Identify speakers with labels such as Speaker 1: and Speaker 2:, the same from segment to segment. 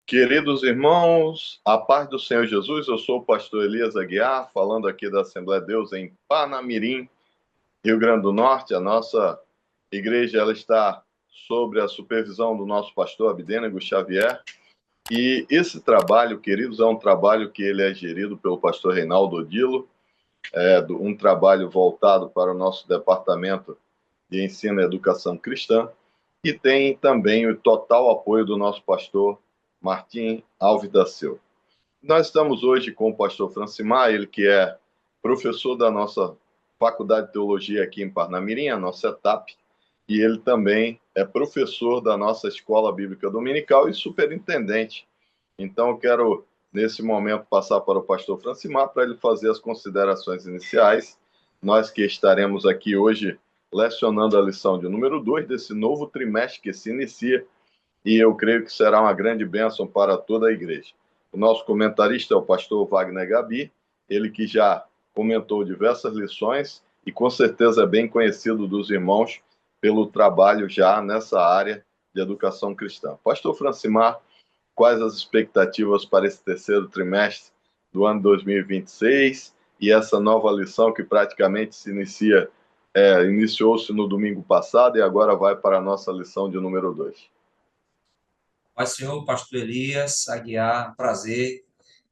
Speaker 1: Queridos irmãos, a paz do Senhor Jesus, eu sou o pastor Elias Aguiar, falando aqui da Assembleia de Deus em Panamirim, Rio Grande do Norte. A nossa igreja ela está sob a supervisão do nosso pastor Abdênego Xavier. E esse trabalho, queridos, é um trabalho que ele é gerido pelo pastor Reinaldo Odilo, um trabalho voltado para o nosso departamento de ensino e educação cristã, e tem também o total apoio do nosso pastor Martim Alves da Silva. Nós estamos hoje com o pastor Francimar, ele que é professor da nossa Faculdade de Teologia aqui em Parnamirim, a nossa ETAP, e ele também é professor da nossa Escola Bíblica Dominical e superintendente. Então, eu quero, nesse momento, passar para o pastor Francimar para ele fazer as considerações iniciais. Nós que estaremos aqui hoje lecionando a lição de número 2 desse novo trimestre que se inicia, e eu creio que será uma grande bênção para toda a igreja. O nosso comentarista é o pastor Wagner Gabi, ele que já comentou diversas lições e com certeza é bem conhecido dos irmãos pelo trabalho já nessa área de educação cristã. Pastor Francimar, quais as expectativas para esse terceiro trimestre do ano 2026 e essa nova lição que praticamente iniciou-se no domingo passado e agora vai para a nossa lição de número 2?
Speaker 2: Paz, Senhor, pastor Elias Aguiar, prazer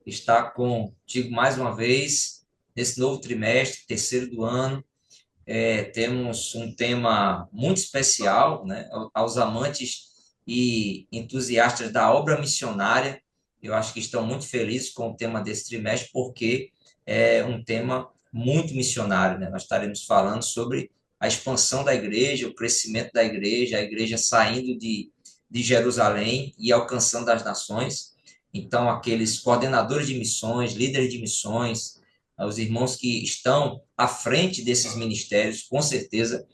Speaker 2: estar contigo mais uma vez nesse novo trimestre, terceiro do ano. Temos um tema muito especial, né? Aos amantes e entusiastas da obra missionária. Eu acho que estão muito felizes com o tema desse trimestre, porque é um tema muito missionário, né? Nós estaremos falando sobre a expansão da igreja, o crescimento da igreja, a igreja saindo de Jerusalém e alcançando as nações. Então, aqueles coordenadores de missões, líderes de missões, os irmãos que estão à frente desses ministérios, com certeza,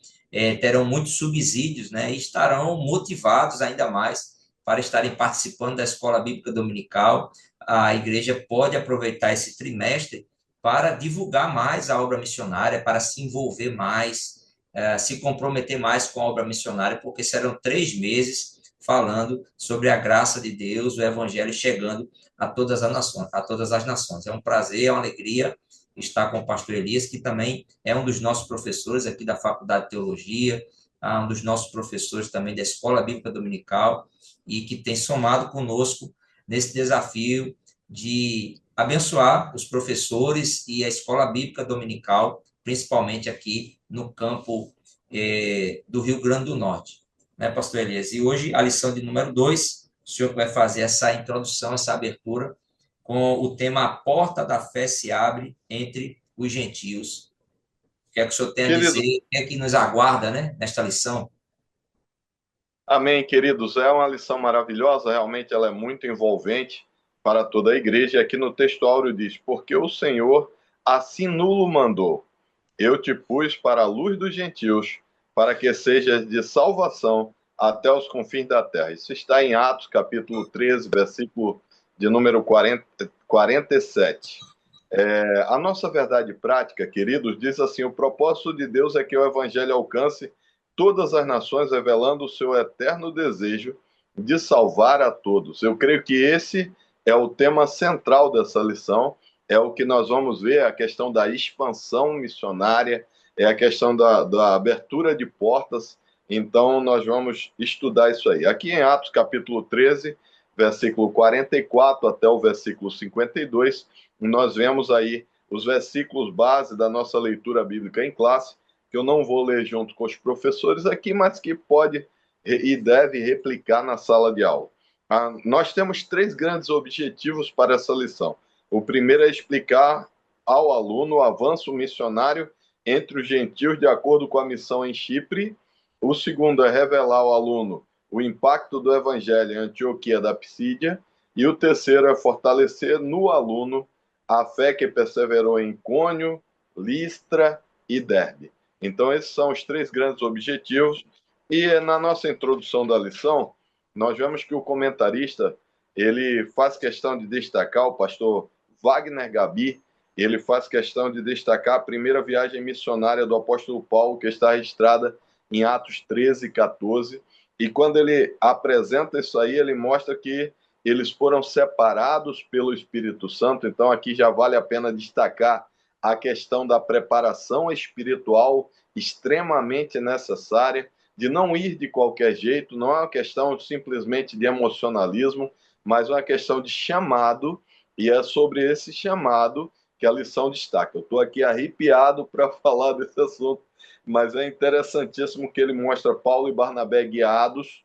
Speaker 2: terão muitos subsídios, né, e estarão motivados ainda mais para estarem participando da Escola Bíblica Dominical. A igreja pode aproveitar esse trimestre para divulgar mais a obra missionária, para se envolver mais, se comprometer mais com a obra missionária, porque serão 3 meses falando sobre a graça de Deus, o evangelho chegando a todas as nações, a todas as nações. É um prazer, é uma alegria estar com o pastor Elias, que também é um dos nossos professores aqui da Faculdade de Teologia, um dos nossos professores também da Escola Bíblica Dominical, e que tem somado conosco nesse desafio de abençoar os professores e a Escola Bíblica Dominical, principalmente aqui no campo do Rio Grande do Norte, né, pastor Elias? E hoje a lição de número 2, o senhor que vai fazer essa introdução, essa abertura, com o tema A Porta da Fé se abre entre os gentios. O que é que o senhor tem a dizer?
Speaker 1: Querido,
Speaker 2: O que é que nos aguarda, né, nesta lição?
Speaker 1: amém, queridos. É uma lição maravilhosa, realmente ela é muito envolvente para toda a igreja. E aqui no texto áureo diz: porque o Senhor assim nulo mandou, eu te pus para a luz dos gentios, para que sejas de salvação até os confins da terra. Isso está em Atos, capítulo 13, versículo de número 47. A nossa verdade prática, queridos, diz assim: o propósito de Deus é que o evangelho alcance todas as nações, revelando o seu eterno desejo de salvar a todos. Eu creio que esse é o tema central dessa lição, é o que nós vamos ver, a questão da expansão missionária, é a questão da abertura de portas. Então, nós vamos estudar isso aí. Aqui em Atos, capítulo 13, versículo 44 até o versículo 52, nós vemos aí os versículos base da nossa leitura bíblica em classe, que eu não vou ler junto com os professores aqui, mas que pode e deve replicar na sala de aula. Nós temos 3 grandes objetivos para essa lição. O primeiro é explicar ao aluno o avanço missionário entre os gentios de acordo com a missão em Chipre. O segundo é revelar ao aluno o impacto do evangelho em Antioquia da Psídia. E o terceiro é fortalecer no aluno a fé que perseverou em Cônio, Listra e Derbe. Então, esses são os 3 grandes objetivos. E na nossa introdução da lição, nós vemos que o comentarista ele faz questão de destacar, o pastor Wagner Gabi, ele faz questão de destacar a primeira viagem missionária do apóstolo Paulo, que está registrada em Atos 13, 14. E quando ele apresenta isso aí, ele mostra que eles foram separados pelo Espírito Santo. Então, aqui já vale a pena destacar a questão da preparação espiritual extremamente necessária, de não ir de qualquer jeito, não é uma questão simplesmente de emocionalismo, mas uma questão de chamado, e é sobre esse chamado que a lição destaca. Eu estou aqui arrepiado para falar desse assunto, mas é interessantíssimo que ele mostra Paulo e Barnabé guiados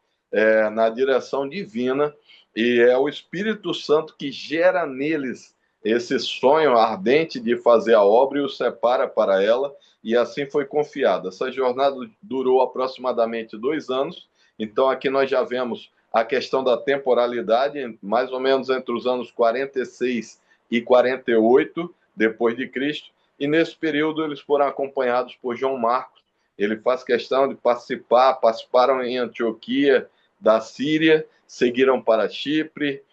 Speaker 1: na direção divina, e é o Espírito Santo que gera neles esse sonho ardente de fazer a obra e o separa para ela, e assim foi confiada. Essa jornada durou aproximadamente 2 anos, então aqui nós já vemos a questão da temporalidade, mais ou menos entre os anos 46 e 48 depois de Cristo, e nesse período eles foram acompanhados por João Marcos. Ele faz questão de participaram em Antioquia da Síria, seguiram para Chipre,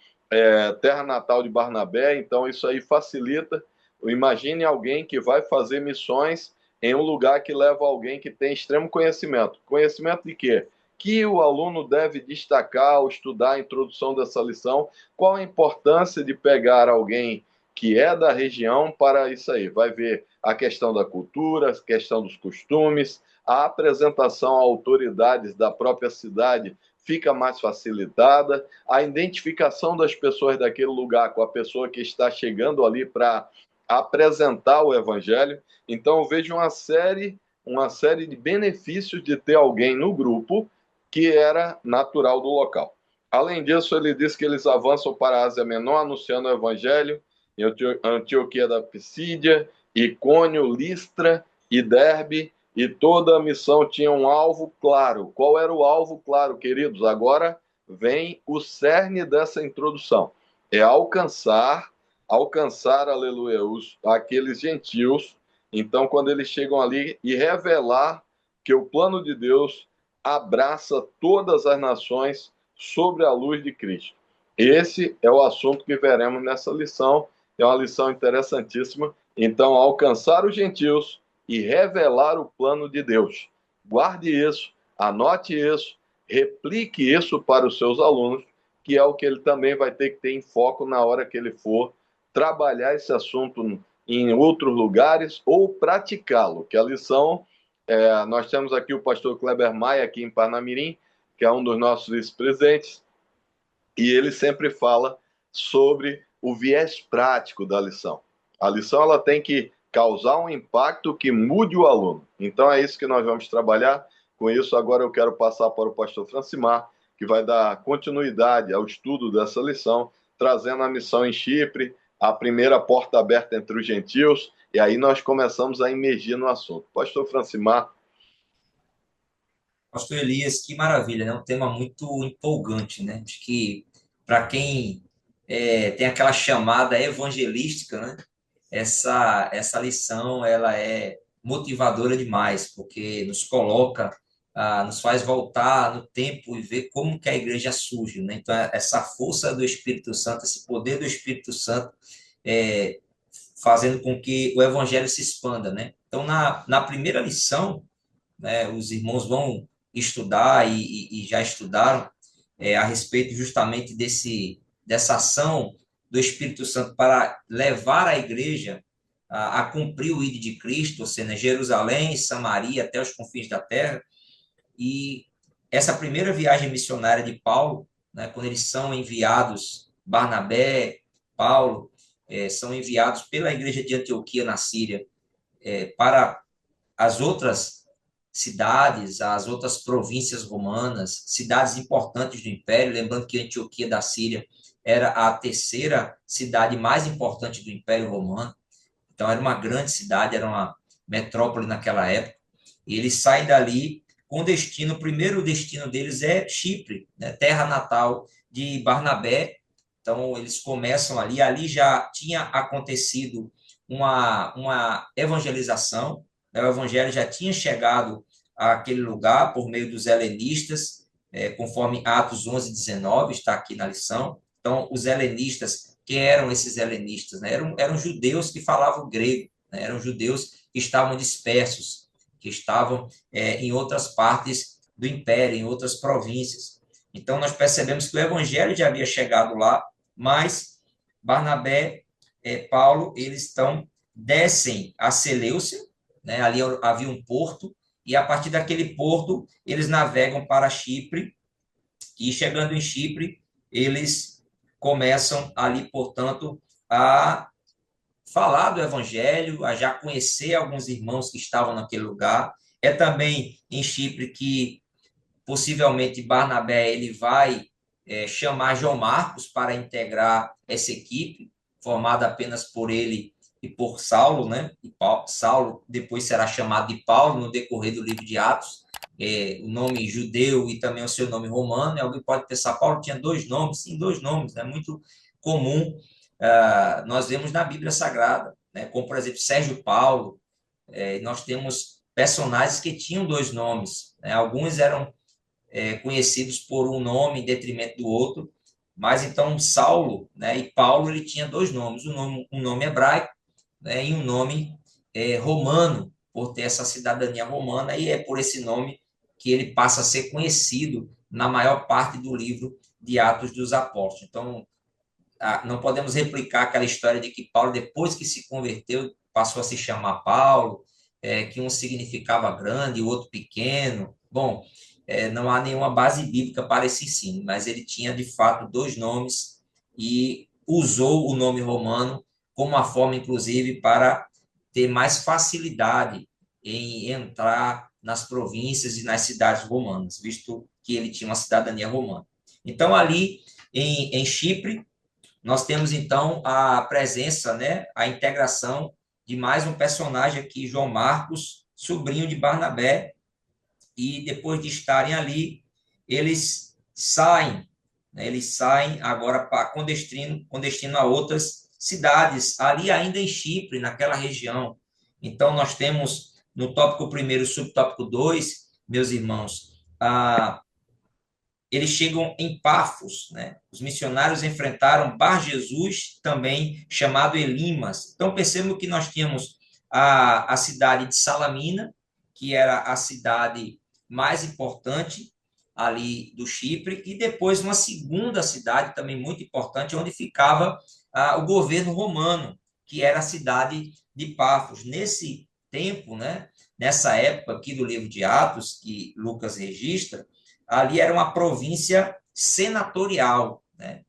Speaker 1: terra natal de Barnabé, então isso aí facilita. Imagine alguém que vai fazer missões em um lugar que leva alguém que tem extremo conhecimento. Conhecimento de quê? Que o aluno deve destacar ao estudar a introdução dessa lição, qual a importância de pegar alguém que é da região para isso aí. Vai ver a questão da cultura, a questão dos costumes, a apresentação a autoridades da própria cidade fica mais facilitada, a identificação das pessoas daquele lugar com a pessoa que está chegando ali para apresentar o evangelho. Então eu vejo uma série de benefícios de ter alguém no grupo que era natural do local. Além disso, ele diz que eles avançam para a Ásia Menor, anunciando o evangelho em Antioquia da Pisídia, Icônio, Listra e Derbe, e toda a missão tinha um alvo claro. Qual era o alvo claro, queridos? Agora vem o cerne dessa introdução. É alcançar, aleluia, aqueles gentios. Então, quando eles chegam ali e revelar que o plano de Deus abraça todas as nações sobre a luz de Cristo. Esse é o assunto que veremos nessa lição. É uma lição interessantíssima. Então, alcançar os gentios e revelar o plano de Deus. Guarde isso, anote isso, replique isso para os seus alunos, que é o que ele também vai ter que ter em foco na hora que ele for trabalhar esse assunto em outros lugares ou praticá-lo, que a lição, nós temos aqui o pastor Kleber Maia, aqui em Parnamirim, que é um dos nossos vice-presidentes, e ele sempre fala sobre o viés prático da lição. A lição ela tem que causar um impacto que mude o aluno. Então é isso que nós vamos trabalhar. Com isso, agora eu quero passar para o pastor Francimar, que vai dar continuidade ao estudo dessa lição, trazendo a missão em Chipre, a primeira porta aberta entre os gentios, e aí nós começamos a imergir no assunto. Pastor Francimar.
Speaker 2: Pastor Elias, que maravilha, né? Um tema muito empolgante, né? Acho que para quem tem aquela chamada evangelística, né? Essa lição ela é motivadora demais, porque nos coloca, nos faz voltar no tempo e ver como que a igreja surge, né? Então, essa força do Espírito Santo, esse poder do Espírito Santo, é, fazendo com que o evangelho se expanda, né? Então, na primeira lição, né, os irmãos vão estudar e já estudaram a respeito justamente dessa ação do Espírito Santo para levar a igreja a cumprir o ID de Cristo, ou seja, Jerusalém, Samaria, até os confins da terra. E essa primeira viagem missionária de Paulo, né, quando eles são enviados, Barnabé, Paulo, são enviados pela igreja de Antioquia, na Síria, para as outras cidades, as outras províncias romanas, cidades importantes do Império, lembrando que Antioquia da Síria era a terceira cidade mais importante do Império Romano, então era uma grande cidade, era uma metrópole naquela época, e eles saem dali com destino, o primeiro destino deles é Chipre, né, terra natal de Barnabé, então eles começam ali já tinha acontecido uma evangelização, né, o evangelho já tinha chegado àquele lugar por meio dos helenistas, conforme Atos 11, 19, está aqui na lição. Então, os helenistas, quem eram esses helenistas? Né? Eram judeus que falavam grego, né? Eram judeus que estavam dispersos, que estavam em outras partes do império, em outras províncias. Então, nós percebemos que o evangelho já havia chegado lá, mas Barnabé, Paulo, eles descem a Seleucia, né? Ali havia um porto, e a partir daquele porto, eles navegam para Chipre, e chegando em Chipre, eles começam ali, portanto, a falar do evangelho, a já conhecer alguns irmãos que estavam naquele lugar. É também em Chipre que possivelmente Barnabé ele vai chamar João Marcos para integrar essa equipe, formada apenas por ele e por Saulo, né? E Saulo depois será chamado de Paulo no decorrer do livro de Atos, o nome judeu e também o seu nome romano. E alguém pode pensar, Paulo tinha dois nomes? Sim, dois nomes, é muito comum. Nós vemos na Bíblia Sagrada, né? Como por exemplo Sérgio Paulo, nós temos personagens que tinham dois nomes, né? Alguns eram conhecidos por um nome em detrimento do outro, mas então Saulo, né, e Paulo ele tinha dois nomes, um nome hebraico, né, e um nome romano, por ter essa cidadania romana, e é por esse nome que ele passa a ser conhecido na maior parte do livro de Atos dos Apóstolos. Então, não podemos replicar aquela história de que Paulo, depois que se converteu, passou a se chamar Paulo, que um significava grande e o outro pequeno. Bom, não há nenhuma base bíblica para esse ensino, mas ele tinha de fato dois nomes e usou o nome romano como uma forma, inclusive, para ter mais facilidade em entrar nas províncias e nas cidades romanas, visto que ele tinha uma cidadania romana. Então, ali em Chipre, nós temos então a presença, né, a integração de mais um personagem aqui, João Marcos, sobrinho de Barnabé, e depois de estarem ali, eles saem, né, eles saem agora com destino a outras cidades, ali ainda em Chipre, naquela região. Então, nós temos no tópico primeiro, subtópico 2, meus irmãos, eles chegam em Pafos, né? Os missionários enfrentaram Bar Jesus, também chamado Elimas. Então, percebam que nós tínhamos a cidade de Salamina, que era a cidade mais importante ali do Chipre, e depois uma segunda cidade também muito importante, onde ficava o governo romano, que era a cidade de Pafos. Nesse tempo, né? Nessa época aqui do livro de Atos, que Lucas registra, ali era uma província senatorial, né?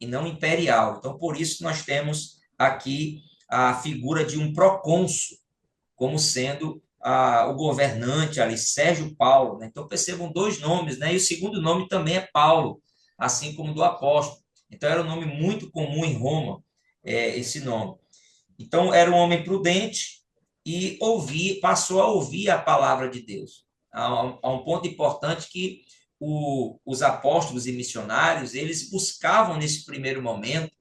Speaker 2: E não imperial. Então, por isso, nós temos aqui a figura de um procônsul, como sendo o governante ali, Sérgio Paulo. Né? Então, percebam dois nomes, né? E o segundo nome também é Paulo, assim como do apóstolo. Então, era um nome muito comum em Roma, esse nome. Então, era um homem prudente e passou a ouvir a palavra de Deus. Há um ponto importante que os apóstolos e missionários, eles buscavam, nesse primeiro momento,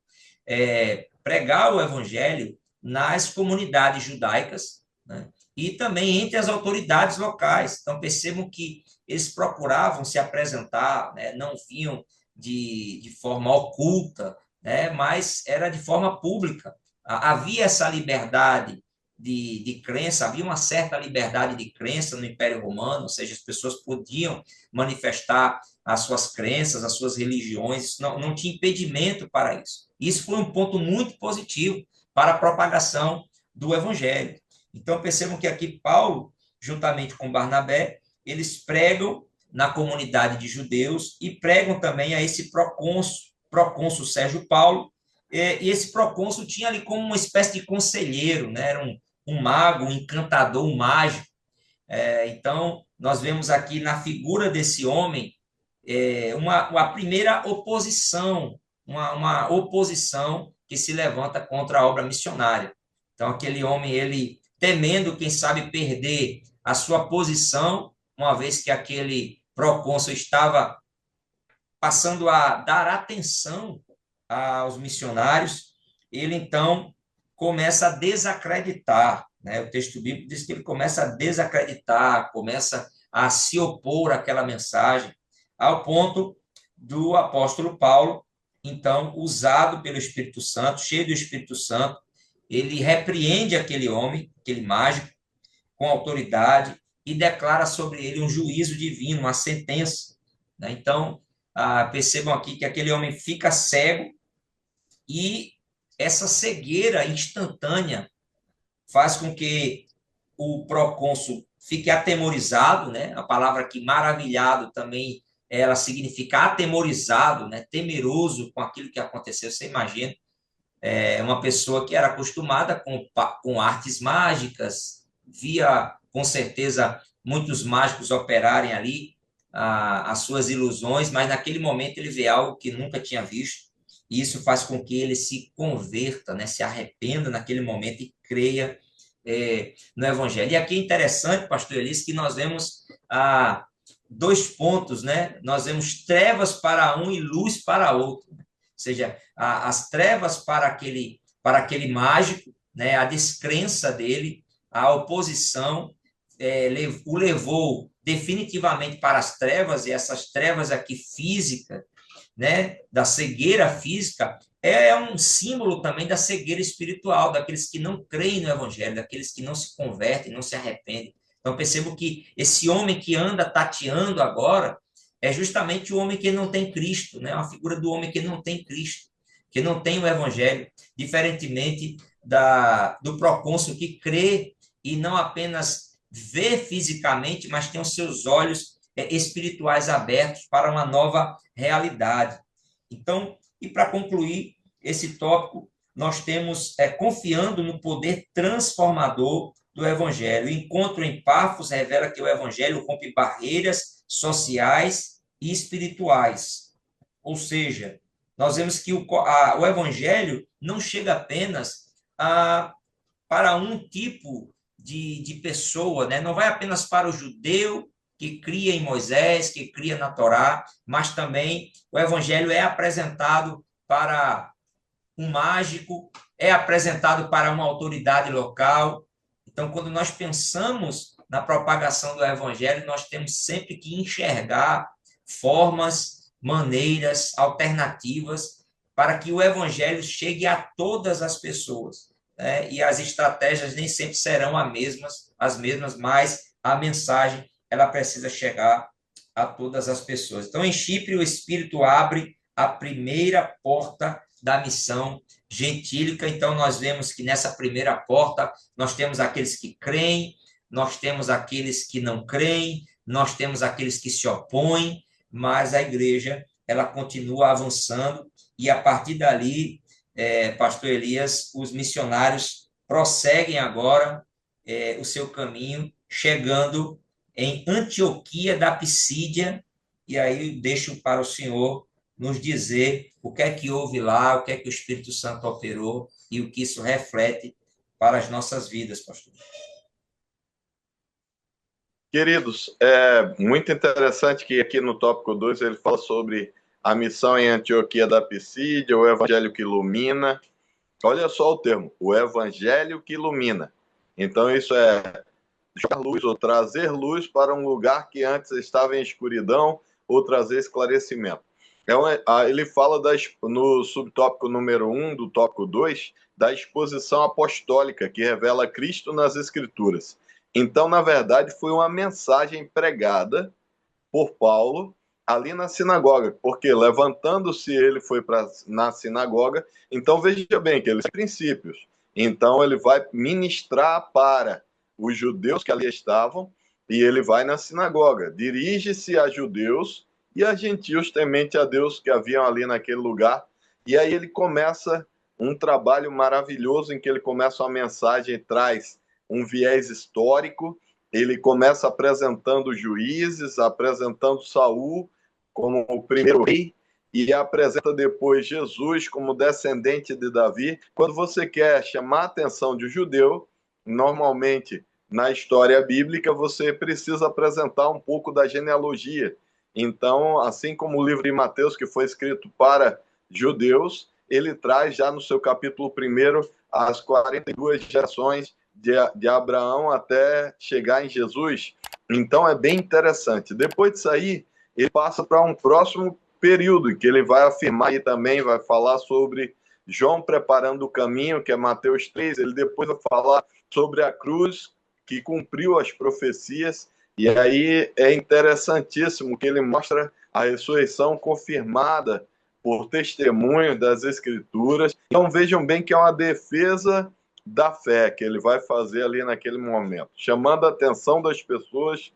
Speaker 2: pregar o evangelho nas comunidades judaicas, né? E também entre as autoridades locais. Então, percebam que eles procuravam se apresentar, né? Não vinham de forma oculta, né? Mas era de forma pública. Havia essa liberdade de crença, havia uma certa liberdade de crença no Império Romano, ou seja, as pessoas podiam manifestar as suas crenças, as suas religiões, isso não tinha impedimento para isso. Isso foi um ponto muito positivo para a propagação do Evangelho. Então, percebam que aqui Paulo, juntamente com Barnabé, eles pregam na comunidade de judeus e pregam também a esse procônsul Sérgio Paulo, e esse procônsul tinha ali como uma espécie de conselheiro, né? Era um mago, um encantador, um mágico. Então, nós vemos aqui na figura desse homem uma primeira oposição, uma oposição que se levanta contra a obra missionária. Então, aquele homem, ele temendo, quem sabe, perder a sua posição, uma vez que aquele procônsul estava passando a dar atenção aos missionários, ele então começa a desacreditar, né? O texto bíblico diz que ele começa a desacreditar, começa a se opor àquela mensagem, ao ponto do apóstolo Paulo, então, usado pelo Espírito Santo, cheio do Espírito Santo, ele repreende aquele homem, aquele mágico, com autoridade e declara sobre ele um juízo divino, uma sentença, né? Então, percebam aqui que aquele homem fica cego e essa cegueira instantânea faz com que o procônsul fique atemorizado, né? A palavra aqui, maravilhado, também ela significa atemorizado, né? Temeroso com aquilo que aconteceu. Você imagina, é uma pessoa que era acostumada com artes mágicas, via com certeza muitos mágicos operarem ali as suas ilusões, mas naquele momento ele vê algo que nunca tinha visto, e isso faz com que ele se converta, né, se arrependa naquele momento e creia no Evangelho. E aqui é interessante, pastor Elis, que nós vemos dois pontos, né? Nós vemos trevas para um e luz para outro. Ou seja, as trevas para aquele mágico, né? A descrença dele, a oposição, o levou definitivamente para as trevas, e essas trevas aqui física, né, da cegueira física, é um símbolo também da cegueira espiritual, daqueles que não creem no Evangelho, daqueles que não se convertem, não se arrependem. Então, percebo que esse homem que anda tateando agora é justamente o homem que não tem Cristo, né? A figura do homem que não tem Cristo, que não tem o Evangelho, diferentemente do procônsul que crê e não apenas vê fisicamente, mas tem os seus olhos espirituais abertos para uma nova realidade. Então, e para concluir esse tópico, nós temos confiando no poder transformador do Evangelho. O encontro em Pafos revela que o Evangelho rompe barreiras sociais e espirituais. Ou seja, nós vemos que o Evangelho não chega apenas para um tipo de pessoa, né? Não vai apenas para o judeu que cria em Moisés, que cria na Torá, mas também o Evangelho é apresentado para um mágico, é apresentado para uma autoridade local. Então, quando nós pensamos na propagação do Evangelho, nós temos sempre que enxergar formas, maneiras, alternativas para que o Evangelho chegue a todas as pessoas, né? E as estratégias nem sempre serão as mesmas, mas a mensagem ela precisa chegar a todas as pessoas. Então, em Chipre, o Espírito abre a primeira porta da missão gentílica. Então, nós vemos que nessa primeira porta, nós temos aqueles que creem, nós temos aqueles que não creem, nós temos aqueles que se opõem, mas a igreja, ela continua avançando, e a partir dali, pastor Elias, os missionários prosseguem agora o seu caminho, chegando em Antioquia da Pisídia, e aí deixo para o senhor nos dizer o que é que houve lá, o que é que o Espírito Santo operou e o que isso reflete para as nossas vidas, pastor.
Speaker 1: Queridos, é muito interessante que aqui no tópico 2 ele fala sobre a missão em Antioquia da Pisídia, o evangelho que ilumina. Olha só o termo, o evangelho que ilumina. Então isso é jogar luz ou trazer luz para um lugar que antes estava em escuridão ou trazer esclarecimento. Ele fala no subtópico número 1 do tópico 2 da exposição apostólica que revela Cristo nas Escrituras. Então, na verdade, foi uma mensagem pregada por Paulo ali na sinagoga, porque levantando-se ele foi na sinagoga. Então, veja bem que ele tem princípios. Então, ele vai ministrar para os judeus que ali estavam, e ele vai na sinagoga, dirige-se a judeus e a gentios temente a Deus que haviam ali naquele lugar. E aí ele começa um trabalho maravilhoso em que ele começa uma mensagem, traz um viés histórico. Ele começa apresentando juízes, apresentando Saul como o primeiro rei, e apresenta depois Jesus como descendente de Davi. Quando você quer chamar a atenção de um judeu, normalmente na história bíblica você precisa apresentar um pouco da genealogia. Então, assim como o livro de Mateus, que foi escrito para judeus, ele traz já no seu capítulo 1 as 42 gerações de Abraão até chegar em Jesus. Então é bem interessante. Depois disso aí, ele passa para um próximo período, em que ele vai afirmar e também vai falar sobre João preparando o caminho, que é Mateus 3. Ele depois vai falar sobre a cruz que cumpriu as profecias. E aí é interessantíssimo que ele mostra a ressurreição confirmada por testemunho das Escrituras. Então vejam bem que é uma defesa da fé que ele vai fazer ali naquele momento, chamando a atenção das pessoas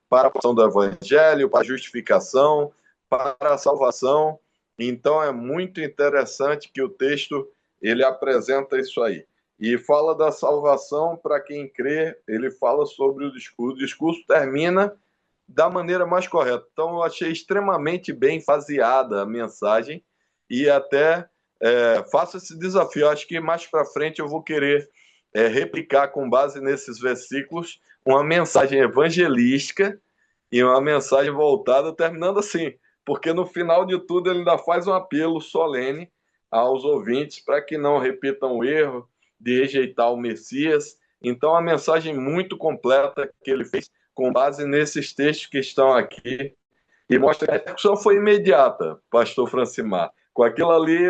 Speaker 1: para a ação do Evangelho, para a justificação, para a salvação. Então é muito interessante que o texto ele apresenta isso aí. E fala da salvação para quem crê, ele fala sobre o discurso. O discurso termina da maneira mais correta. Então eu achei extremamente bem faseada a mensagem e até faço esse desafio. Acho que mais para frente eu vou querer replicar com base nesses versículos uma mensagem evangelística e uma mensagem voltada, terminando assim, porque no final de tudo ele ainda faz um apelo solene aos ouvintes para que não repitam o erro de rejeitar o Messias. Então, a mensagem muito completa que ele fez com base nesses textos que estão aqui e mostra que a repercussão foi imediata, pastor Francimar. Com aquilo ali,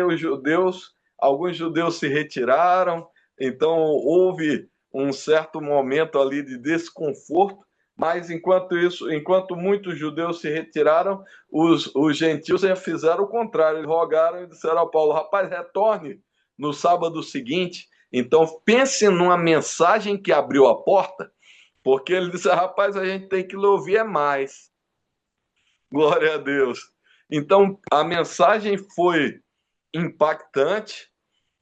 Speaker 1: alguns judeus se retiraram, então houve um certo momento ali de desconforto, mas enquanto muitos judeus se retiraram, os gentios já fizeram o contrário, eles rogaram e disseram ao Paulo, rapaz, retorne no sábado seguinte. Então pense numa mensagem que abriu a porta, porque ele disse, rapaz, a gente tem que ouvir é mais. Glória a Deus. Então, a mensagem foi impactante,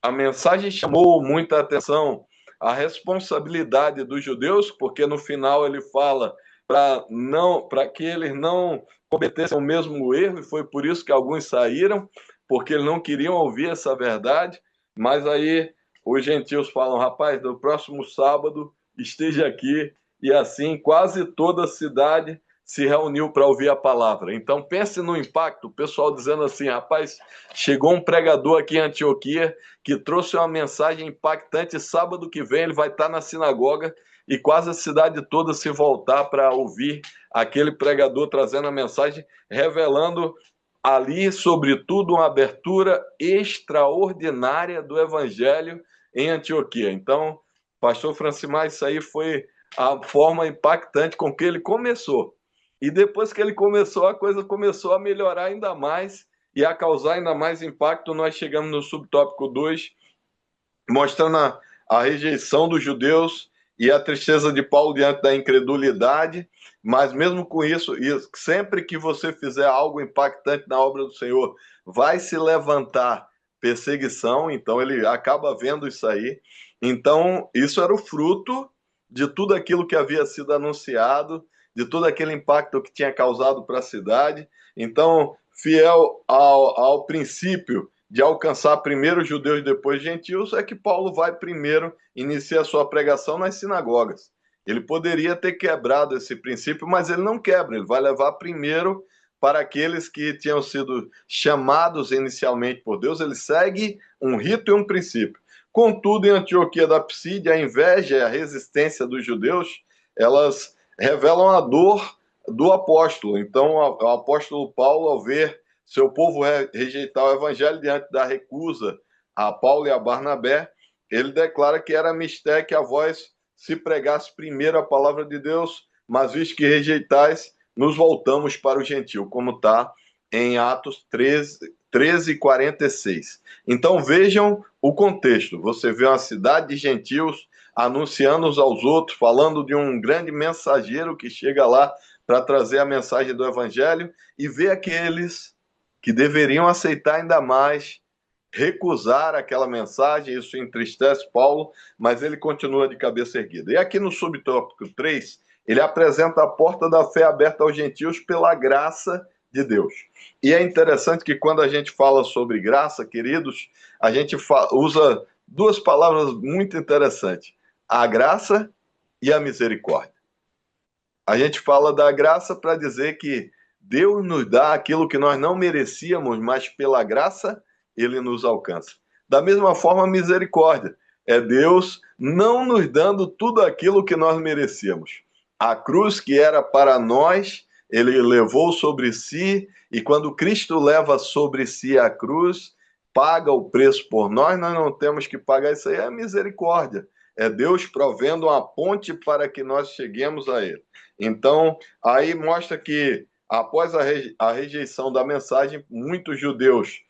Speaker 1: a mensagem chamou muita atenção a responsabilidade dos judeus, porque no final ele fala para que eles não cometessem o mesmo erro, e foi por isso que alguns saíram, porque eles não queriam ouvir essa verdade, mas aí os gentios falam, rapaz, no próximo sábado esteja aqui, e assim quase toda a cidade se reuniu para ouvir a palavra. Então pense no impacto, o pessoal dizendo assim, rapaz, chegou um pregador aqui em Antioquia que trouxe uma mensagem impactante, sábado que vem ele vai estar na sinagoga e quase a cidade toda se voltar para ouvir aquele pregador trazendo a mensagem, revelando ali, sobretudo, uma abertura extraordinária do evangelho em Antioquia. Então, pastor Francimar, isso aí foi a forma impactante com que ele começou. E depois que ele começou, a coisa começou a melhorar ainda mais e a causar ainda mais impacto. Nós chegamos no subtópico 2, mostrando a rejeição dos judeus e a tristeza de Paulo diante da incredulidade. Mas mesmo com isso, sempre que você fizer algo impactante na obra do Senhor, vai se levantar perseguição. Então ele acaba vendo isso aí. Então isso era o fruto de tudo aquilo que havia sido anunciado, de todo aquele impacto que tinha causado para a cidade. Então, fiel ao princípio de alcançar primeiro os judeus e depois gentios, é que Paulo vai primeiro iniciar a sua pregação nas sinagogas. Ele poderia ter quebrado esse princípio, mas ele não quebra, ele vai levar primeiro para aqueles que tinham sido chamados inicialmente por Deus, ele segue um rito e um princípio. Contudo, em Antioquia da Psídia, a inveja e a resistência dos judeus, elas revelam a dor do apóstolo. Então, o apóstolo Paulo, ao ver seu povo rejeitar o evangelho diante da recusa a Paulo e a Barnabé, ele declara que era mistério que a vós se pregasse primeiro a palavra de Deus, mas visto que rejeitais, nos voltamos para o gentil, como está em Atos 13, 46. Então vejam o contexto. Você vê uma cidade de gentios anunciando uns aos outros, falando de um grande mensageiro que chega lá para trazer a mensagem do evangelho, e vê aqueles que deveriam aceitar ainda mais, recusar aquela mensagem. Isso entristece Paulo, mas ele continua de cabeça erguida. E aqui no subtópico 3, ele apresenta a porta da fé aberta aos gentios pela graça de Deus. E é interessante que quando a gente fala sobre graça, queridos, a gente usa duas palavras muito interessantes: a graça e a misericórdia. A gente fala da graça para dizer que Deus nos dá aquilo que nós não merecíamos, mas pela graça ele nos alcança. Da mesma forma, a misericórdia é Deus não nos dando tudo aquilo que nós merecíamos. A cruz que era para nós, ele levou sobre si, e quando Cristo leva sobre si a cruz, paga o preço por nós, nós não temos que pagar. Isso aí é misericórdia. É Deus provendo uma ponte para que nós cheguemos a ele. Então, aí mostra que Após a rejeição da mensagem, muitos judeus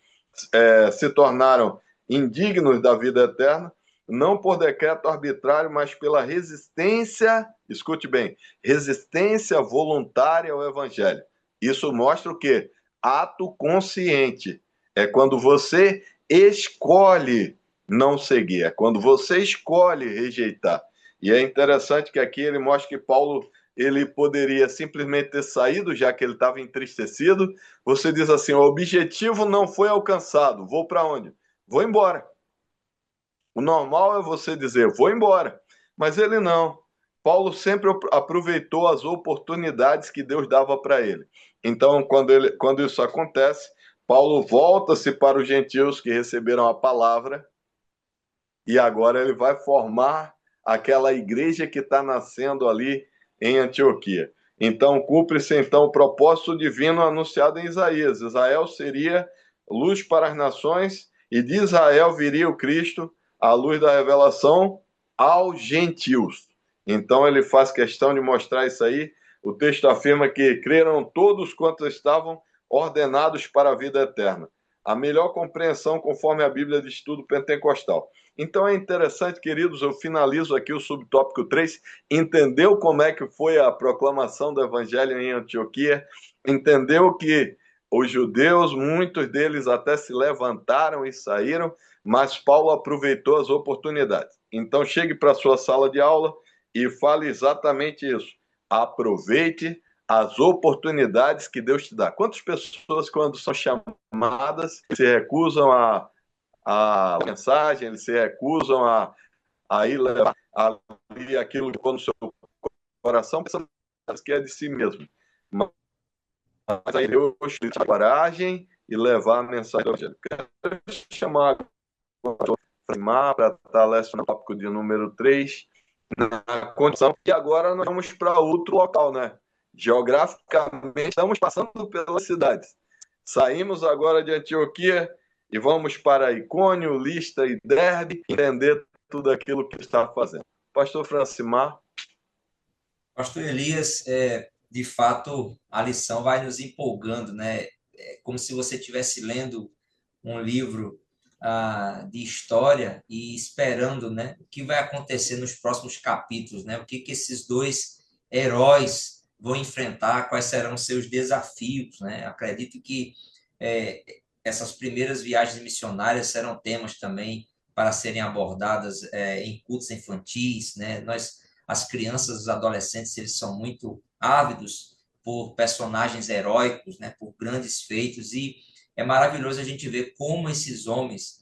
Speaker 1: se tornaram indignos da vida eterna, não por decreto arbitrário, mas pela resistência, escute bem, resistência voluntária ao evangelho. Isso mostra o quê? Ato consciente. É quando você escolhe não seguir, é quando você escolhe rejeitar. E é interessante que aqui ele mostra que Paulo ele poderia simplesmente ter saído, já que ele estava entristecido. Você diz assim: o objetivo não foi alcançado, vou para onde? Vou embora. O normal é você dizer, vou embora. Mas ele não. Paulo sempre aproveitou as oportunidades que Deus dava para ele. Então, quando isso acontece, Paulo volta-se para os gentios que receberam a palavra e agora ele vai formar aquela igreja que está nascendo ali em Antioquia. Então, cumpre-se então o propósito divino anunciado em Isaías. Israel seria luz para as nações e de Israel viria o Cristo, a luz da revelação aos gentios. Então, ele faz questão de mostrar isso aí. O texto afirma que creram todos quantos estavam ordenados para a vida eterna. A melhor compreensão conforme a Bíblia de Estudo Pentecostal. Então é interessante, queridos, eu finalizo aqui o subtópico 3, entendeu como é que foi a proclamação do evangelho em Antioquia, entendeu que os judeus, muitos deles até se levantaram e saíram, mas Paulo aproveitou as oportunidades. Então chegue para a sua sala de aula e fale exatamente isso. Aproveite as oportunidades que Deus te dá. Quantas pessoas, quando são chamadas, se recusam a mensagem, eles se recusam a ir levar ali aquilo que ficou no seu coração, pensando que é de si mesmo. Mas aí Deus te dá coragem e levar a mensagem do Evangelho. Quero chamar para estar lecionando o tópico de número 3, na condição que agora nós vamos para outro local, né? Geograficamente, estamos passando pelas cidades. Saímos agora de Antioquia e vamos para Icônio, Listra e Derbe, entender tudo aquilo que está fazendo. Pastor Francimar.
Speaker 2: Pastor Elias, de fato, a lição vai nos empolgando, né? É como se você estivesse lendo um livro de história e esperando, né, o que vai acontecer nos próximos capítulos, né? O que esses dois heróis vão enfrentar, quais serão seus desafios, né? Acredito que é, essas primeiras viagens missionárias serão temas também para serem abordadas em cultos infantis, né? As crianças, os adolescentes, eles são muito ávidos por personagens heróicos, né? Por grandes feitos, e é maravilhoso a gente ver como esses homens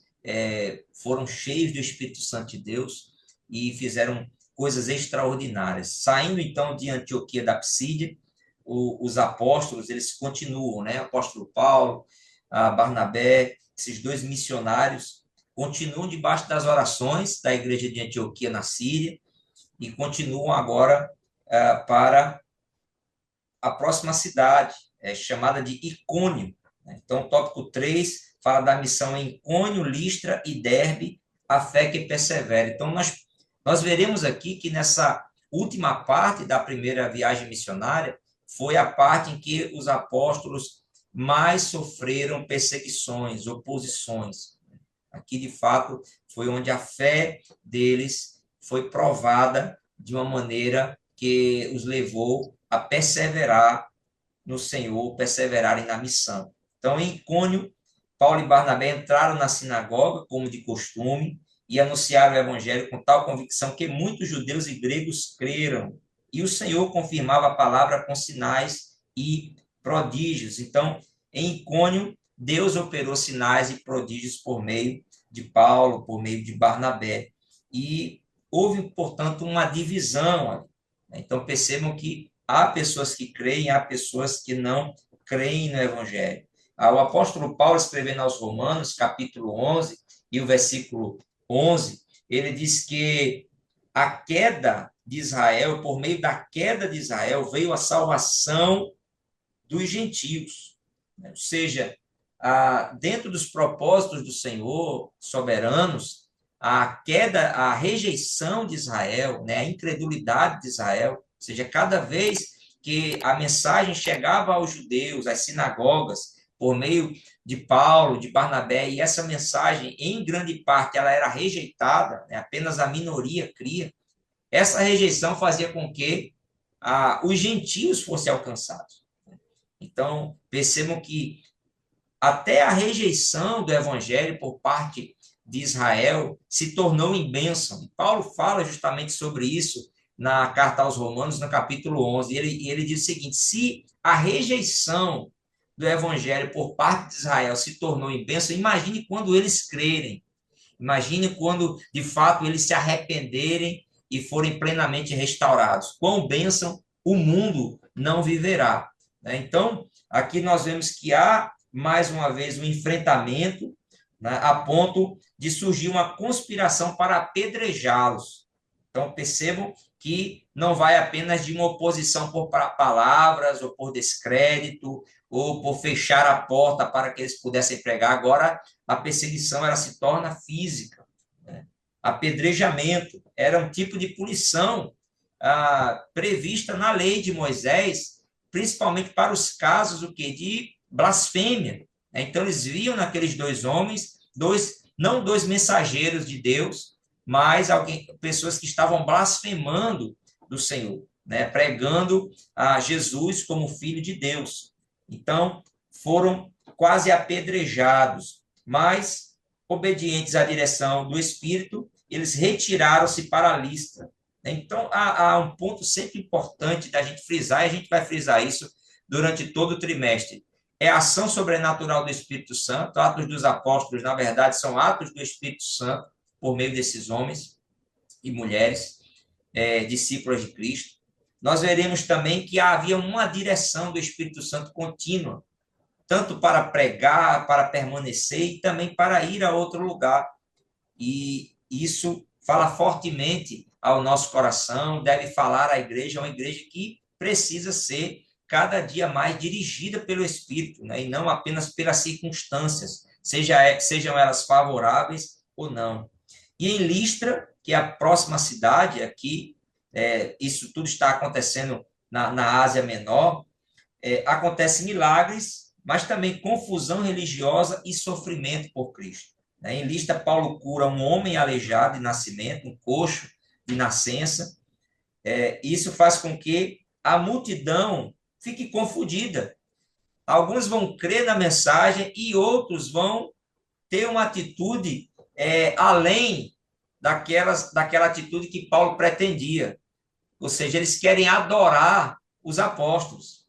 Speaker 2: foram cheios do Espírito Santo de Deus e fizeram coisas extraordinárias. Saindo então de Antioquia da Psídia, os apóstolos, eles continuam, né? O apóstolo Paulo, a Barnabé, esses dois missionários continuam debaixo das orações da igreja de Antioquia na Síria e continuam agora para a próxima cidade, chamada de Icônio. Então, o tópico 3 fala da missão em Icônio, Listra e Derbe, a fé que persevera. Então, nós veremos aqui que nessa última parte da primeira viagem missionária foi a parte em que os apóstolos mais sofreram perseguições, oposições. Aqui, de fato, foi onde a fé deles foi provada de uma maneira que os levou a perseverar no Senhor, perseverarem na missão. Então, em Icônio, Paulo e Barnabé entraram na sinagoga, como de costume, e anunciaram o evangelho com tal convicção que muitos judeus e gregos creram. E o Senhor confirmava a palavra com sinais e prodígios. Então, em Icônio, Deus operou sinais e prodígios por meio de Paulo, por meio de Barnabé. E houve, portanto, uma divisão. Então, percebam que há pessoas que creem, há pessoas que não creem no Evangelho. O apóstolo Paulo, escrevendo aos Romanos, capítulo 11, e o versículo 11, ele diz que a queda de Israel, por meio da queda de Israel, veio a salvação dos gentios. Ou seja, dentro dos propósitos do Senhor, soberanos, a queda, a rejeição de Israel, né, a incredulidade de Israel, ou seja, cada vez que a mensagem chegava aos judeus, às sinagogas, por meio de Paulo, de Barnabé, e essa mensagem, em grande parte, ela era rejeitada, né? Apenas a minoria cria. Essa rejeição fazia com que os gentios fossem alcançados. Então, percebam que até a rejeição do evangelho por parte de Israel se tornou em bênção. E Paulo fala justamente sobre isso na carta aos Romanos, no capítulo 11. E ele diz o seguinte: se a rejeição do evangelho por parte de Israel se tornou em bênção, imagine quando eles crerem. Imagine quando, de fato, eles se arrependerem e forem plenamente restaurados. Quão bênção o mundo não viverá. Então, aqui nós vemos que há, mais uma vez, um enfrentamento, né, a ponto de surgir uma conspiração para apedrejá-los. Então, percebam que não vai apenas de uma oposição por palavras, ou por descrédito, ou por fechar a porta para que eles pudessem pregar. Agora, a perseguição ela se torna física. Né? Apedrejamento era um tipo de punição prevista na lei de Moisés, principalmente para os casos de blasfêmia. Então, eles viam naqueles dois homens, não dois mensageiros de Deus, mas pessoas que estavam blasfemando do Senhor, né? Pregando a Jesus como Filho de Deus. Então, foram quase apedrejados, mas, obedientes à direção do Espírito, eles retiraram-se para Listra. Então, há um ponto sempre importante da gente frisar, e a gente vai frisar isso durante todo o trimestre. É a ação sobrenatural do Espírito Santo. Atos dos Apóstolos, na verdade, são atos do Espírito Santo, por meio desses homens e mulheres, discípulos de Cristo. Nós veremos também que havia uma direção do Espírito Santo contínua, tanto para pregar, para permanecer e também para ir a outro lugar. E isso fala fortemente ao nosso coração, deve falar à igreja, uma igreja que precisa ser cada dia mais dirigida pelo Espírito, né? E não apenas pelas circunstâncias, sejam elas favoráveis ou não. E em Listra, que é a próxima cidade aqui, isso tudo está acontecendo na Ásia Menor, acontecem milagres, mas também confusão religiosa e sofrimento por Cristo. Em Listra, Paulo cura um homem aleijado de nascimento, um coxo de nascença. Isso faz com que a multidão fique confundida. Alguns vão crer na mensagem e outros vão ter uma atitude além daquela atitude que Paulo pretendia. Ou seja, eles querem adorar os apóstolos.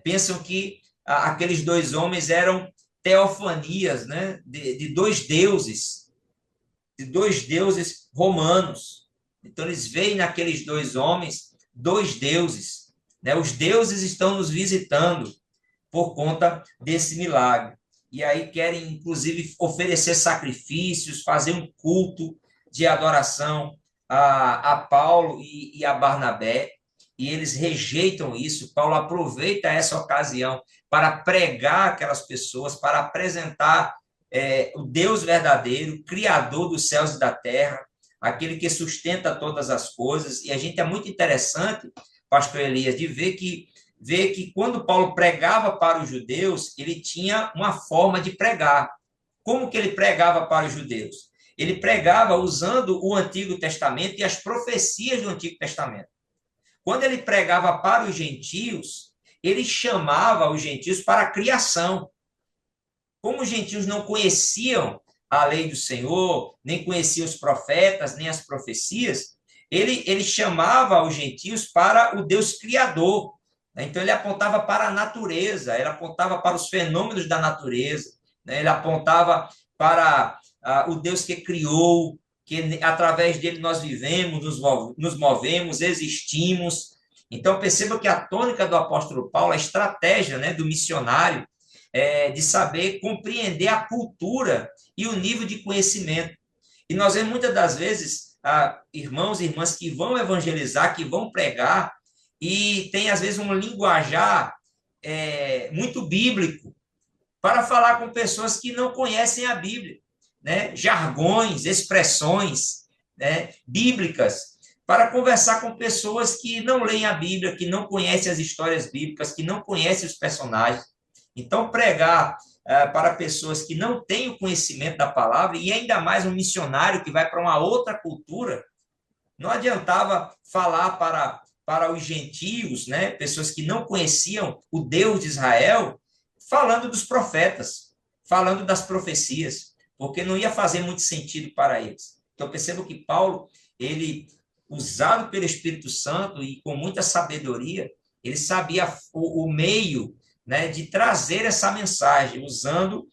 Speaker 2: Pensam que aqueles dois homens eram teofanias, né, de dois deuses romanos. Então, eles veem naqueles dois homens dois deuses. Né? Os deuses estão nos visitando por conta desse milagre. E aí querem, inclusive, oferecer sacrifícios, fazer um culto de adoração a Paulo e a Barnabé, e eles rejeitam isso. Paulo aproveita essa ocasião para pregar aquelas pessoas, para apresentar o Deus verdadeiro, Criador dos céus e da terra, aquele que sustenta todas as coisas. E a gente é muito interessante, pastor Elias, de ver que quando Paulo pregava para os judeus, ele tinha uma forma de pregar. Como que ele pregava para os judeus? Ele pregava usando o Antigo Testamento e as profecias do Antigo Testamento. Quando ele pregava para os gentios, ele chamava os gentios para a criação. Como os gentios não conheciam a lei do Senhor, nem conheciam os profetas, nem as profecias, ele chamava os gentios para o Deus Criador. Então, ele apontava para a natureza, ele apontava para os fenômenos da natureza, ele apontava para o Deus que criou, que através dele nós vivemos, nos movemos, existimos. Então, perceba que a tônica do apóstolo Paulo, a estratégia, né, do missionário, de saber compreender a cultura e o nível de conhecimento. E nós vemos muitas das vezes irmãos e irmãs que vão evangelizar, que vão pregar, e tem às vezes um linguajar muito bíblico para falar com pessoas que não conhecem a Bíblia, né? Jargões, expressões, né, bíblicas, para conversar com pessoas que não leem a Bíblia, que não conhecem as histórias bíblicas, que não conhecem os personagens. Então, pregar para pessoas que não têm o conhecimento da palavra, e ainda mais um missionário que vai para uma outra cultura, não adiantava falar para os gentios, né, pessoas que não conheciam o Deus de Israel, falando dos profetas, falando das profecias, porque não ia fazer muito sentido para eles. Então, percebo que Paulo, ele, usado pelo Espírito Santo e com muita sabedoria, ele sabia o meio, né, de trazer essa mensagem, usando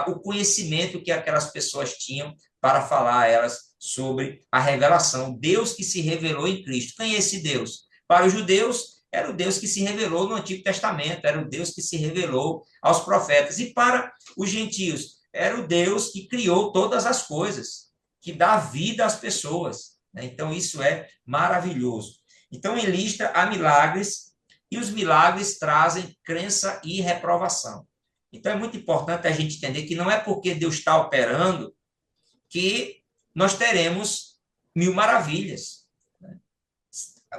Speaker 2: o conhecimento que aquelas pessoas tinham para falar a elas sobre a revelação. Deus que se revelou em Cristo. Quem é esse Deus? Para os judeus, era o Deus que se revelou no Antigo Testamento, era o Deus que se revelou aos profetas. E para os gentios, era o Deus que criou todas as coisas, que dá vida às pessoas. Então, isso é maravilhoso. Então, em Listra, há milagres, e os milagres trazem crença e reprovação. Então, é muito importante a gente entender que não é porque Deus está operando que nós teremos mil maravilhas.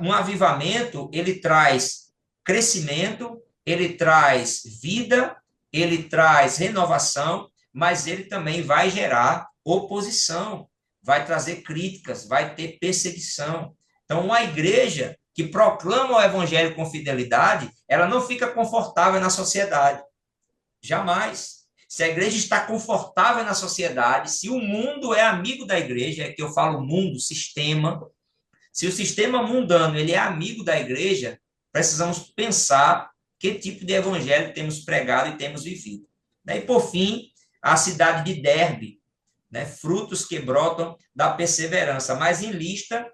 Speaker 2: Um avivamento, ele traz crescimento, ele traz vida, ele traz renovação, mas ele também vai gerar oposição, vai trazer críticas, vai ter perseguição. Então, uma igreja que proclama o evangelho com fidelidade, ela não fica confortável na sociedade. Jamais. Se a igreja está confortável na sociedade, se o mundo é amigo da igreja, é que eu falo mundo, sistema, se o sistema mundano ele é amigo da igreja, precisamos pensar que tipo de evangelho temos pregado e temos vivido. E por fim, a cidade de Derbe, né, frutos que brotam da perseverança. Mas em Lista,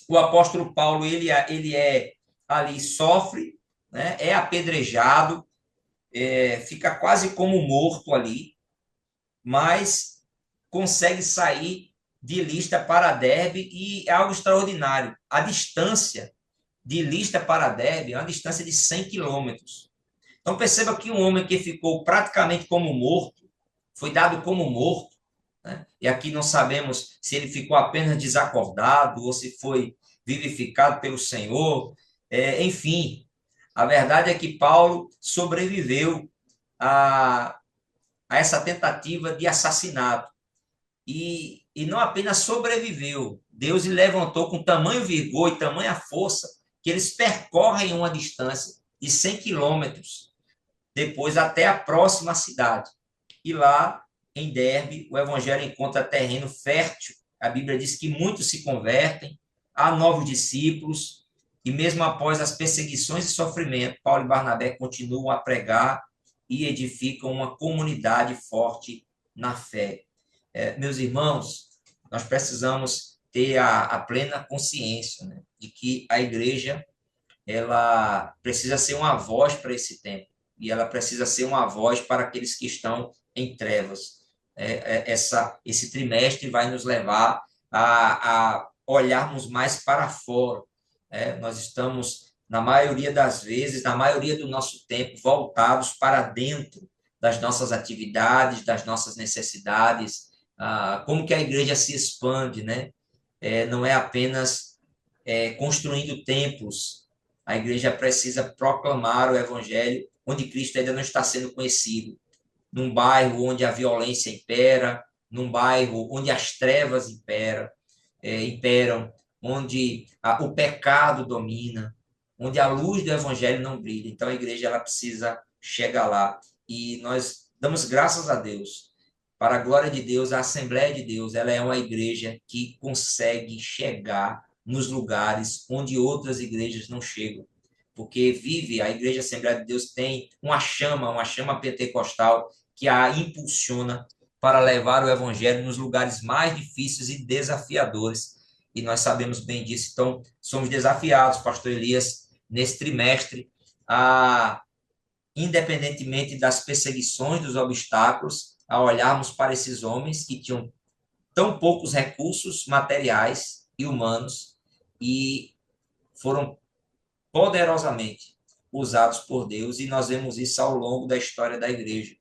Speaker 2: o apóstolo Paulo ele é ali sofre, né, é apedrejado, fica quase como morto ali, mas consegue sair de Lista para Derbe e é algo extraordinário. A distância de Lista para Derbe é uma distância de 100 quilômetros. Então perceba que um homem que ficou praticamente como morto, foi dado como morto, né? E aqui não sabemos se ele ficou apenas desacordado ou se foi vivificado pelo Senhor. Enfim, a verdade é que Paulo sobreviveu a, a essa tentativa de assassinato. E não apenas sobreviveu, Deus lhe levantou com tamanho vigor e tamanha força que eles percorrem uma distância de 100 quilômetros, depois até a próxima cidade. E lá, em Derbe, o evangelho encontra terreno fértil. A Bíblia diz que muitos se convertem, há novos discípulos, e mesmo após as perseguições e sofrimento, Paulo e Barnabé continuam a pregar e edificam uma comunidade forte na fé. Meus irmãos, nós precisamos ter a plena consciência, né, de que a igreja ela precisa ser uma voz para esse tempo e ela precisa ser uma voz para aqueles que estão em trevas. Esse trimestre vai nos levar a olharmos mais para fora. Nós estamos, na maioria das vezes, na maioria do nosso tempo, voltados para dentro das nossas atividades, das nossas necessidades, como que a igreja se expande, né? Não é apenas construindo templos. A igreja precisa proclamar o evangelho onde Cristo ainda não está sendo conhecido, num bairro onde a violência impera, num bairro onde as trevas imperam, onde o pecado domina, onde a luz do evangelho não brilha. Então a igreja ela precisa chegar lá e nós damos graças a Deus. Para a glória de Deus, a Assembleia de Deus, ela é uma igreja que consegue chegar nos lugares onde outras igrejas não chegam. Porque a Igreja Assembleia de Deus tem uma chama pentecostal que a impulsiona para levar o evangelho nos lugares mais difíceis e desafiadores. E nós sabemos bem disso. Então, somos desafiados, pastor Elias, nesse trimestre, independentemente das perseguições, dos obstáculos, a olharmos para esses homens que tinham tão poucos recursos materiais e humanos e foram poderosamente usados por Deus, e nós vemos isso ao longo da história da igreja,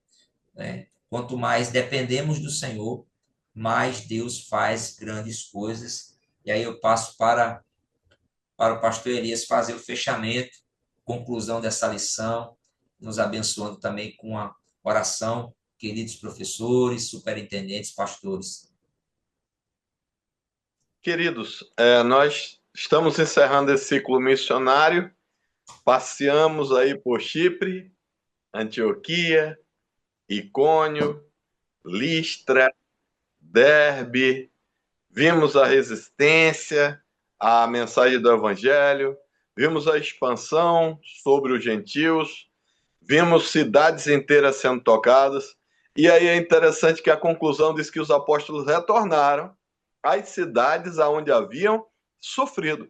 Speaker 2: né? Quanto mais dependemos do Senhor, mais Deus faz grandes coisas. E aí eu passo para para o pastor Elias fazer o fechamento, conclusão dessa lição, nos abençoando também com a oração, queridos professores, superintendentes, pastores.
Speaker 1: Queridos, nós estamos encerrando esse ciclo missionário, passeamos aí por Chipre, Antioquia, Icônio, Listra, Derbe, vimos a resistência à mensagem do Evangelho, vimos a expansão sobre os gentios, vimos cidades inteiras sendo tocadas, e aí é interessante que a conclusão diz que os apóstolos retornaram às cidades aonde haviam sofrido.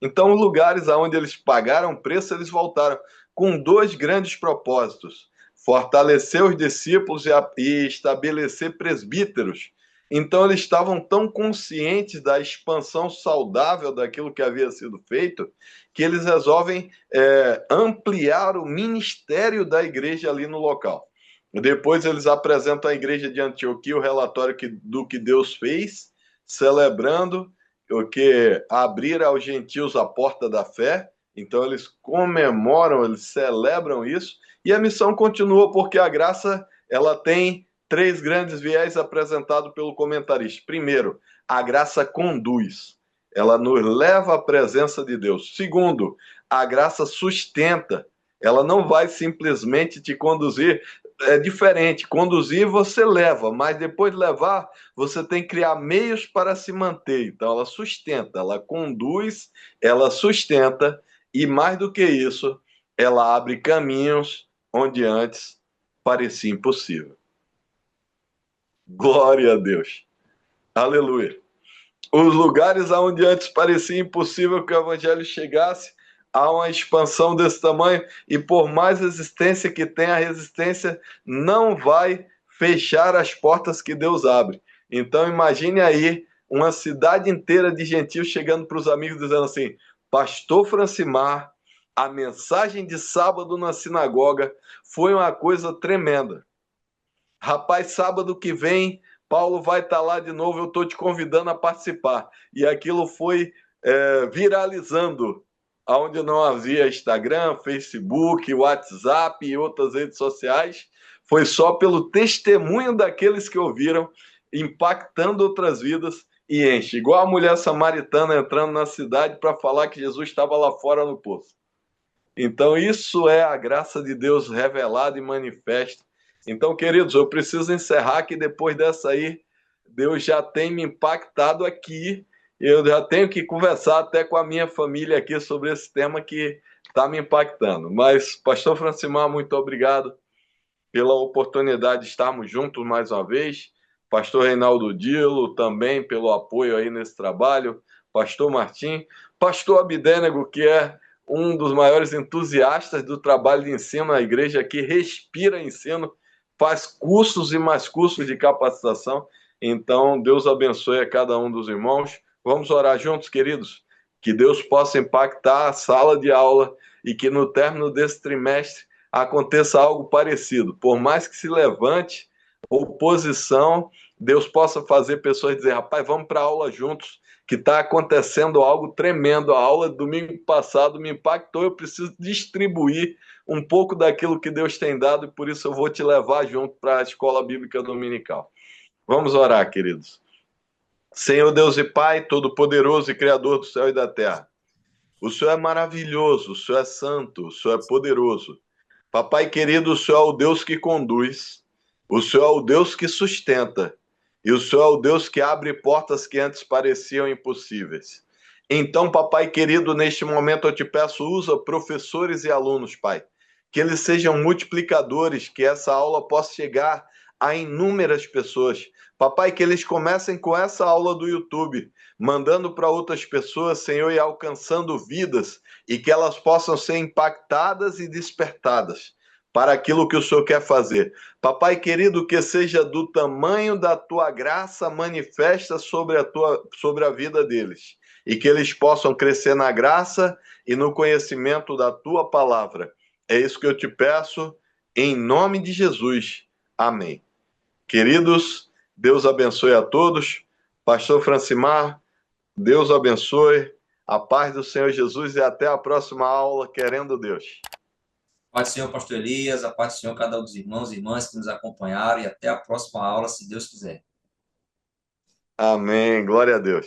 Speaker 1: Então, lugares aonde eles pagaram preço, eles voltaram com dois grandes propósitos: fortalecer os discípulos e estabelecer presbíteros. Então, eles estavam tão conscientes da expansão saudável daquilo que havia sido feito, que eles resolvem ampliar o ministério da igreja ali no local. Depois, eles apresentam à igreja de Antioquia o relatório do que Deus fez, celebrando o que abrir aos gentios a porta da fé. Então, eles comemoram, eles celebram isso, e a missão continua, porque a graça ela tem três grandes viés apresentados pelo comentarista. Primeiro, a graça conduz. Ela nos leva à presença de Deus. Segundo, a graça sustenta. Ela não vai simplesmente te conduzir. É diferente. Conduzir você leva, mas depois de levar, você tem que criar meios para se manter. Então, ela sustenta, ela conduz, ela sustenta, e mais do que isso, ela abre caminhos onde antes parecia impossível. Glória a Deus. Aleluia. Os lugares onde antes parecia impossível que o evangelho chegasse, há uma expansão desse tamanho, e por mais resistência que tenha, a resistência não vai fechar as portas que Deus abre. Então imagine aí uma cidade inteira de gentios chegando para os amigos dizendo assim: Pastor Francimar, a mensagem de sábado na sinagoga foi uma coisa tremenda. Rapaz, sábado que vem, Paulo vai estar lá de novo, eu estou te convidando a participar. E aquilo foi viralizando, onde não havia Instagram, Facebook, WhatsApp e outras redes sociais. Foi só pelo testemunho daqueles que ouviram, impactando outras vidas, e enche. Igual a mulher samaritana entrando na cidade para falar que Jesus estava lá fora no poço. Então, isso é a graça de Deus revelada e manifesta. Então, queridos, eu preciso encerrar, que depois dessa aí, Deus já tem me impactado aqui. Eu já tenho que conversar até com a minha família aqui sobre esse tema que está me impactando. Mas, pastor Francimar, muito obrigado pela oportunidade de estarmos juntos mais uma vez. Pastor Reinaldo Dilo, também pelo apoio aí nesse trabalho. Pastor Martim. Pastor Abidênego, que é um dos maiores entusiastas do trabalho de ensino, a igreja que respira ensino, faz cursos e mais cursos de capacitação. Então, Deus abençoe a cada um dos irmãos. Vamos orar juntos, queridos? Que Deus possa impactar a sala de aula e que no término desse trimestre aconteça algo parecido. Por mais que se levante oposição, Deus possa fazer pessoas dizer: rapaz, vamos para a aula juntos, que está acontecendo algo tremendo. A aula do domingo passado me impactou, eu preciso distribuir um pouco daquilo que Deus tem dado, e por isso eu vou te levar junto para a Escola Bíblica Dominical. Vamos orar, queridos. Senhor Deus e Pai, Todo-Poderoso e Criador do céu e da terra, o Senhor é maravilhoso, o Senhor é santo, o Senhor é poderoso. Papai querido, o Senhor é o Deus que conduz, o Senhor é o Deus que sustenta, e o Senhor é o Deus que abre portas que antes pareciam impossíveis. Então, papai querido, neste momento eu te peço, usa professores e alunos, Pai, que eles sejam multiplicadores, que essa aula possa chegar a inúmeras pessoas. Papai, que eles comecem com essa aula do YouTube, mandando para outras pessoas, Senhor, e alcançando vidas, e que elas possam ser impactadas e despertadas para aquilo que o Senhor quer fazer. Papai querido, que seja do tamanho da tua graça manifesta sobre a vida deles, e que eles possam crescer na graça e no conhecimento da tua palavra. É isso que eu te peço, em nome de Jesus. Amém. Queridos, Deus abençoe a todos. Pastor Francimar, Deus abençoe. A paz do Senhor Jesus e até a próxima aula, querendo Deus.
Speaker 2: Paz do Senhor, pastor Elias, a paz do Senhor, cada um dos irmãos e irmãs que nos acompanharam, e até a próxima aula, se Deus quiser.
Speaker 1: Amém. Glória a Deus.